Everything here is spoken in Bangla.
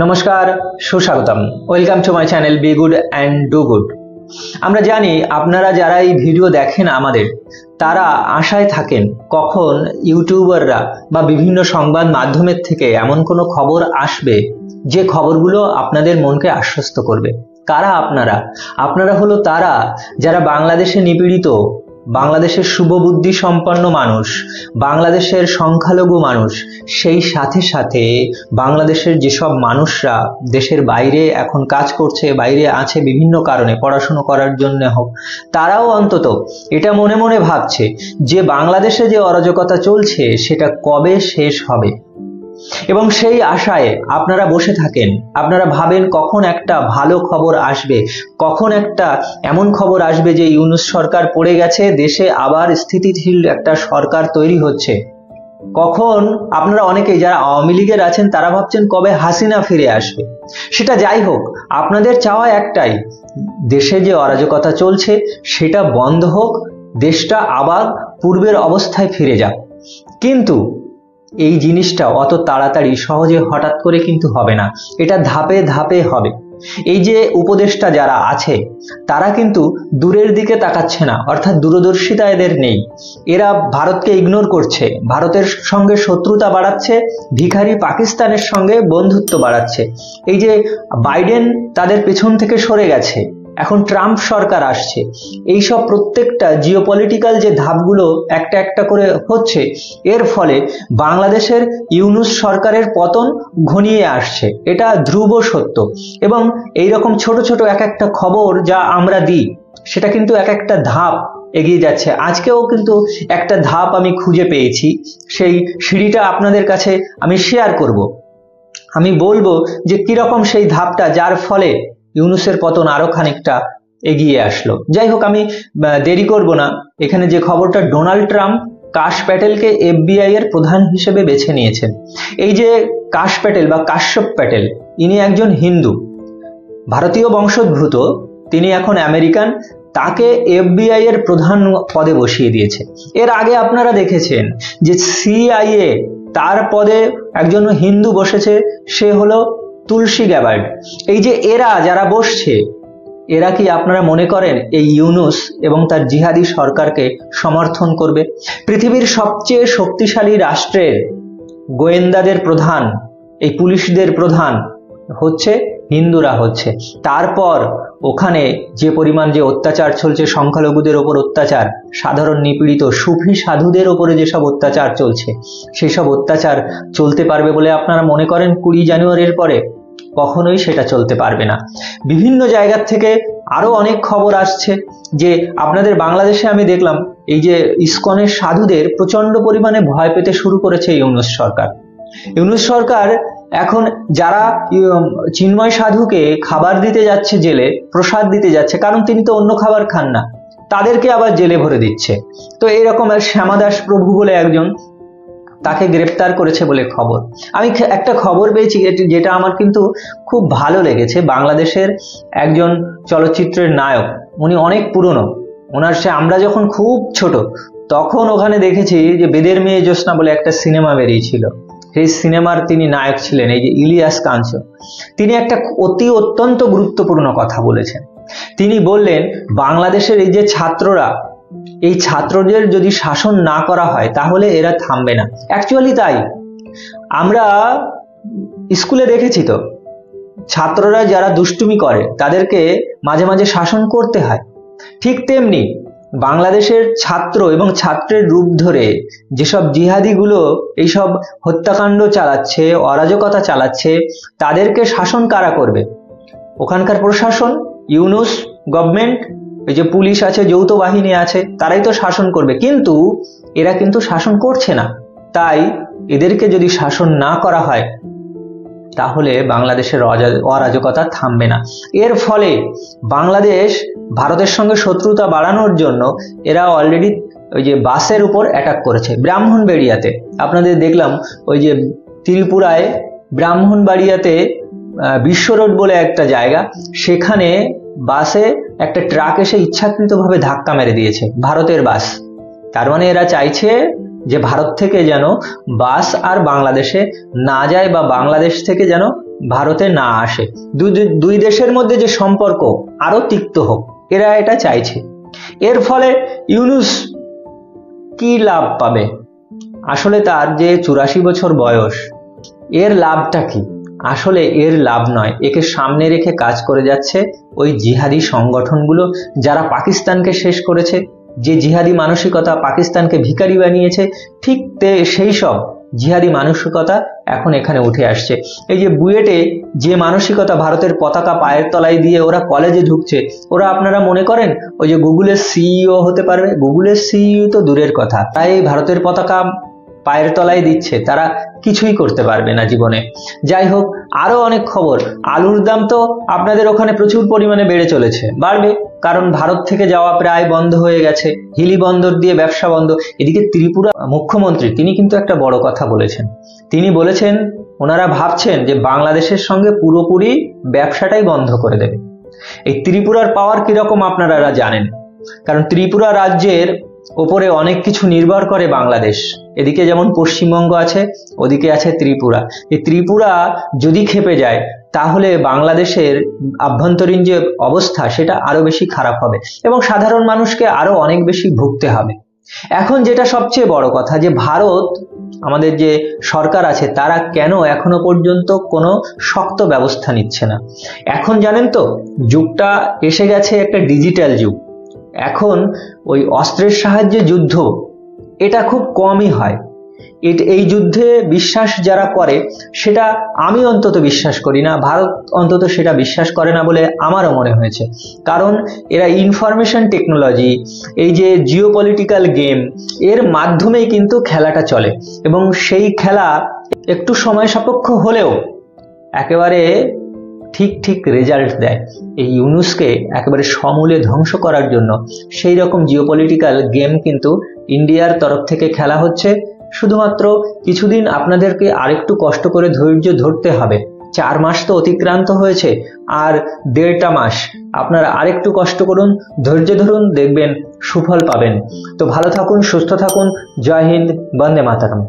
নমস্কার, সুস্বাগতম। Welcome to my channel be good and do good. আমরা জানি আপনারা যারা এই ভিডিও দেখেন আমাদের, তারা আশায় থাকেন কখন ইউটিউবাররা বা বিভিন্ন সংবাদ মাধ্যমের থেকে এমন কোনো খবর আসবে যে খবরগুলো আপনাদের মনকে আশ্বস্ত করবে। কারা আপনারা? আপনারা হলো তারা যারা বাংলাদেশে নিপীড়িত, বাংলাদেশের শুভবুদ্ধি সম্পন্ন মানুষ, বাংলাদেশের সংখ্যালঘু মানুষ, সেই সাথে সাথে বাংলাদেশের যেসব মানুষরা দেশের বাইরে এখন কাজ করছে, বাইরে আছে বিভিন্ন কারণে, পড়াশুনো করার জন্য হোক, তারাও অন্তত এটা মনে মনে ভাবছে যে বাংলাদেশে যে অরাজকতা চলছে সেটা কবে শেষ হবে। এবং সেই আশায় আপনারা বসে থাকেন, আপনারা ভাবেন কখন একটা ভালো খবর আসবে, কখন একটা এমন খবর আসবে যে ইউনূস সরকার পড়ে গেছে, দেশে আবার স্থিতিশীল একটা সরকার তৈরি হচ্ছে। কখন আপনারা অনেকেই যারা আওয়ামী লীগের আছেন তারা ভাবছেন কবে হাসিনা ফিরে আসবে। সেটা যাই হোক, আপনাদের চাওয়া একটাই, দেশে যে অরাজকতা চলছে সেটা বন্ধ হোক, দেশটা আবার পূর্বের অবস্থায় ফিরে যাক। কিন্তু এই জিনিসটা অত তাড়াতাড়ি সহজে হঠাৎ করে কিন্তু হবে না, এটা ধাপে ধাপে হবে। এই যে উপদেষ্টা যারা আছে তারা কিন্তু দূরের দিকে তাকাচ্ছে না, অর্থাৎ দূরদর্শিতা এদের নেই। এরা ভারতকে ইগনোর করছে, ভারতের সঙ্গে শত্রুতা বাড়াচ্ছে, ভিখারি পাকিস্তানের সঙ্গে বন্ধুত্ব বাড়াচ্ছে। এই যে বাইডেন তাদের পেছন থেকে সরে গেছে, এখন ট্রাম্প সরকার আসছে, এইসব প্রত্যেকটা জিওপলিটিক্যাল যে ধাপগুলো একটা একটা করে হচ্ছে, এর ফলে বাংলাদেশের ইউনূস সরকারের পতন ঘনিয়ে আসছে, এটা ধ্রুব সত্য। এবং এইরকম ছোট ছোট এক একটা খবর যা আমরা দিই সেটা কিন্তু এক একটা ধাপ এগিয়ে যাচ্ছে। আজকেও কিন্তু একটা ধাপ আমি খুঁজে পেয়েছি, সেই সিঁড়িটা আপনাদের কাছে আমি শেয়ার করব। আমি বলবো যে কিরকম সেই ধাপটা, যার ফলে ইউনূসের পতন আরো খানিকটা এগিয়ে আসলো। যাই হোক, আমি দেরি করব না। এখানে যে খবরটা, ডোনাল্ড ট্রাম্প কাশ প্যাটেলকে এফবিআই এর প্রধান হিসেবে বেছে নিয়েছেন। এই যে কাশ প্যাটেল বা কাশ্যপ প্যাটেল, ইনি একজন হিন্দু, ভারতীয় বংশোদ্ভূত, তিনি এখন আমেরিকান, তাকে এফবিআই এর প্রধান পদে বসিয়ে দিয়েছে। এর আগে আপনারা দেখেছেন যে সিআইএ, তার পদে একজন হিন্দু বসেছে, সে হলো তুলসী গ্যাবার্ড। এই যে এরা যারা বসছে, এরা কি আপনারা মনে করেন এই ইউনূস এবং তার জিহাদি সরকারকে সমর্থন করবে? পৃথিবীর সবচেয়ে শক্তিশালী রাষ্ট্রের গোয়েন্দাদের প্রধান, এই পুলিশদের প্রধান হচ্ছে হিন্দুরা হচ্ছে। তারপর ওখানে যে পরিমাণ যে অত্যাচার চলছে, সংখ্যালঘুদের ওপর অত্যাচার, সাধারণ নিপীড়িত সুফি সাধুদের ওপরে যেসব অত্যাচার চলছে, সেসব অত্যাচার চলতে পারবে বলে আপনারা মনে করেন 20 জানুয়ারির পরে? কখনোই সেটা চলতে পারবে না। বিভিন্ন জায়গা থেকে আরো অনেক খবর আসছে যে আপনাদের বাংলাদেশে আমি দেখলাম এই যে ইসকনের সাধুদের প্রচন্ড পরিমাণে ভয় পেতে শুরু করেছে ইউনূস সরকার। ইউনূস সরকার এখন যারা চিন্ময় সাধুকে খাবার দিতে যাচ্ছে জেলে, প্রসাদ দিতে যাচ্ছে, কারণ তিনি তো অন্য খাবার খান না, তাদেরকে আবার জেলে ভরে দিচ্ছে। তো এরকম শ্যামাদাস প্রভু বলে একজন, তাকে গ্রেফতার করেছে বলে খবর। আমি একটা খবর পেয়েছি যেটা আমার কিন্তু খুব ভালো লেগেছে। বাংলাদেশের একজন চলচ্চিত্রের নায়ক, উনি অনেক পুরনো, ওনার আমরা যখন খুব ছোট তখন ওখানে দেখেছি যে বেদের মেয়ে জ্যোৎস্না বলে একটা সিনেমা বেরিয়েছিল, সেই সিনেমার তিনি নায়ক ছিলেন, এই যে ইলিয়াস কাঞ্চন। তিনি একটা অত্যন্ত গুরুত্বপূর্ণ কথা বলেছেন। তিনি বললেন বাংলাদেশের এই যে ছাত্ররা, এই ছাত্রদের যদি শাসন না করা হয় তাহলে এরা থামবে না। অ্যাকচুয়ালি তাই, আমরা স্কুলে দেখেছি তো, ছাত্ররা যারা দুষ্টুমি করে তাদেরকে মাঝে মাঝে শাসন করতে হয়। ঠিক তেমনি বাংলাদেশের ছাত্র এবং ছাত্রের রূপ ধরে যেসব জিহাদিগুলো এইসব হত্যাকাণ্ড চালাচ্ছে, অরাজকতা চালাচ্ছে, তাদেরকে শাসন কারা করবে? ওখানকার প্রশাসন, ইউনূস গভর্নমেন্ট, এই যে পুলিশ আছে, যৌথ বাহিনী আছে, তারাই তো শাসন করবে। কিন্তু এরা কিন্তু শাসন করছে না। তাই এদেরকে যদি শাসন না করা হয় তাহলে বাংলাদেশের অরাজকতা থামবে না। এর ফলে বাংলাদেশ ভারতের সঙ্গে শত্রুতা বাড়ানোর জন্য এরা অলরেডি ওই যে বাসের উপর অ্যাটাক করেছে। ব্রাহ্মণবাড়িয়াতে আপনাদের দেখলাম, ওই যে ত্রিপুরায় ব্রাহ্মণবাড়িয়াতে বিশ্ব রোড বলে একটা জায়গা, সেখানে বাসে একটা ট্রাক এসে ইচ্ছাকৃতভাবে ধাক্কা মেরে দিয়েছে, ভারতের বাস। তার মানে এরা চাইছে যে ভারত থেকে যেন বাস আর বাংলাদেশে না যায়, বা বাংলাদেশ থেকে যেন ভারতে না আসে, দুই দেশের মধ্যে যে সম্পর্ক আরো তিক্ত হোক, এরা এটা চাইছে। এর ফলে ইউনূস কি লাভ পাবে? আসলে তার যে 84 বছর বয়স, এর লাভটা কি? আসলে এর লাভ নয়, একে সামনে রেখে কাজ করে যাচ্ছে ওই জিহাদি সংগঠনগুলো, যারা পাকিস্তানকে শেষ করেছে, যে জিহাদি মানসিকতা পাকিস্তানকে ভিখারি বানিয়েছে, ঠিক সেই সব জিহাদি মানসিকতা এখন এখানে উঠে আসছে। এই যে বুয়েটে যে মানসিকতা, ভারতের পতাকা পায়ের তলায় দিয়ে ওরা কলেজে ঢুকছে, ওরা আপনারা মনে করেন ওই যে গুগলের সিইও হতে পারবে? গুগলের সিইও তো দূরের কথা, তাই ভারতের পতাকা পায়ের তলায় দিচ্ছে, তারা কিছুই করতে পারবে না জীবনে। যাই হোক, আরো অনেক খবর। আলুর দাম তো আপনাদের ওখানে প্রচুর পরিমাণে বেড়ে চলেছে, বাড়বে, কারণ ভারত থেকে যাওয়া প্রায় বন্ধ হয়ে গেছে, হিলি বন্দর দিয়ে ব্যবসা বন্ধ। এদিকে ত্রিপুরা মুখ্যমন্ত্রী, তিনি কিন্তু একটা বড় কথা বলেছেন। তিনি বলেছেন ওনারা ভাবছেন যে বাংলাদেশের সঙ্গে পুরোপুরি ব্যবসাটাই বন্ধ করে দেবে। এই ত্রিপুরার পাওয়ার কিরকম আপনারা জানেন, কারণ ত্রিপুরা রাজ্যের ওপরে অনেক কিছু নির্ভর করে বাংলাদেশ। এদিকে যেমন পশ্চিমবঙ্গ আছে, ওদিকে আছে ত্রিপুরা। এই ত্রিপুরা যদি খেপে যায়, তাহলে বাংলাদেশের আভ্যন্তরীণ যে অবস্থা সেটা আরো বেশি খারাপ হবে এবং সাধারণ মানুষকে আরো অনেক বেশি ভুগতে হবে। এখন যেটা সবচেয়ে বড় কথা, যে ভারত, আমাদের যে সরকার আছে, তারা কেন এখনো পর্যন্ত কোনো শক্ত ব্যবস্থা নিচ্ছে না? এখন জানেন তো, যুগটা এসে গেছে একটা ডিজিটাল যুগ। এখন ওই অস্ত্রের সাহায্যে যুদ্ধ, এটা খুব কমই হয়। এই যুদ্ধে বিশ্বাস যারা করে, সেটা আমি অন্তত বিশ্বাস করি না, ভারত অন্তত সেটা বিশ্বাস করে না বলে আমারও মনে হয়েছে। কারণ এরা ইনফরমেশন টেকনোলজি, এই যে জিওপলিটিক্যাল গেম, এর মাধ্যমেই কিন্তু খেলাটা চলে এবং সেই খেলা একটু সময় সাপেক্ষ হলেও একেবারে ঠিক রেজাল্ট দেয়। এই ইউনূসকে একেবারে সমূলে ধ্বংস করার জন্য সেই রকম জিওপলিটিক্যাল গেম কিন্তু ইন্ডিয়ার তরফ থেকে খেলা হচ্ছে। শুধুমাত্র কিছুদিন আপনাদেরকে আরেকটু কষ্ট করে ধৈর্য ধরতে হবে। 4 মাস তো অতিক্রান্ত হয়েছে, আর 1.5টা মাস আপনারা আরেকটু কষ্ট করুন, ধৈর্য ধরুন, দেখবেন সুফল পাবেন। তো ভালো থাকুন, সুস্থ থাকুন। জয় হিন্দ, বন্দে মাতরম।